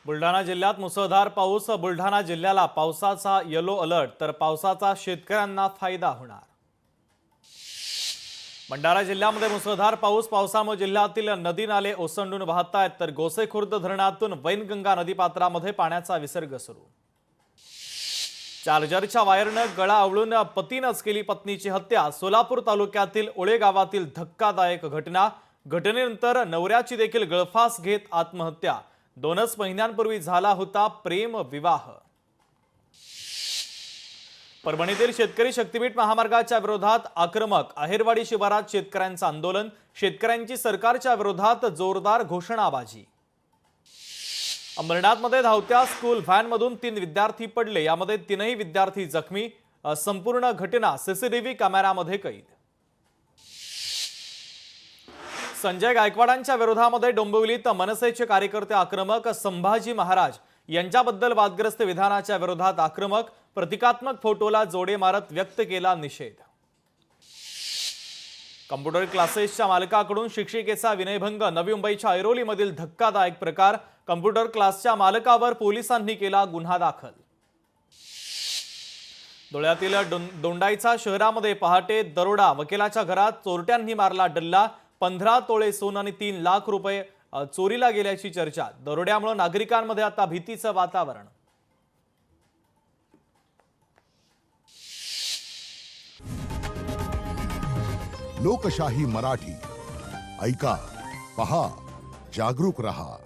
बुलढाणा जिल्ह्यात मुसळधार पाऊस। बुलढाणा जिल्ह्याला पावसाचा येलो अलर्ट, तर पावसाचा शेतकऱ्यांना फायदा होणार। भंडारा जिल्ह्यामध्ये मुसळधार पावसामुळे जिल्ह्यातील नदी नाले ओसंडून वाहत आहेत, तर गोसेखुर्द धरणातून वैनगंगा नदीपात्रामध्ये पाण्याचा विसर्ग सुरू। चार्जरच्या वायरनं गळा आवळून पतीनंच केली पत्नीची हत्या। सोलापूर तालुक्यातील ओळे गावातील धक्कादायक घटना। घटनेनंतर नवऱ्याची देखील गळफास घेत आत्महत्या। 2च महिन्यांपूर्वी झाला होता प्रेम विवाह। परभणीतील शेतकरी शक्तीपीठ महामार्गाच्या विरोधात आक्रमक। आहेरवाडी शिवारात शेतकऱ्यांचं आंदोलन। शेतकऱ्यांची सरकारच्या विरोधात जोरदार घोषणाबाजी। अंबरनाथमध्ये धावत्या स्कूल व्हॅनमधून 3 विद्यार्थी पडले। यामध्ये 3ही विद्यार्थी जखमी। संपूर्ण घटना सीसीटीव्ही कॅमेऱ्यामध्ये कैद। संजय गायकवाडांच्या विरोधामध्ये डोंबिवलीत मनसेचे कार्यकर्ते आक्रमक। संभाजी महाराज यांच्याबद्दल वादग्रस्त विधानाच्या विरोधात आक्रमक। प्रतिकात्मक फोटोला जोडे मारत व्यक्त केला निषेध। कम्प्युटर क्लासेसच्या मालकाकडून शिक्षिकेचा विनयभंग। नवी मुंबईच्या ऐरोलीमधील धक्कादायक प्रकार। कम्प्युटर क्लासच्या मालकावर पोलिसांनी केला गुन्हा दाखल। धुळ्यातील दोंडाईचा शहरामध्ये पहाटे दरोडा। वकिलाच्या घरात चोरट्यांनी मारला डल्ला। 15 तोळे सोनं आणि 3 लाख रुपये चोरीला गेल्याची चर्चा। दरोड्यामुळे नागरिकांमध्ये आता भीतीचं वातावरण। लोकशाही मराठी ऐका, पहा, जागरूक रहा।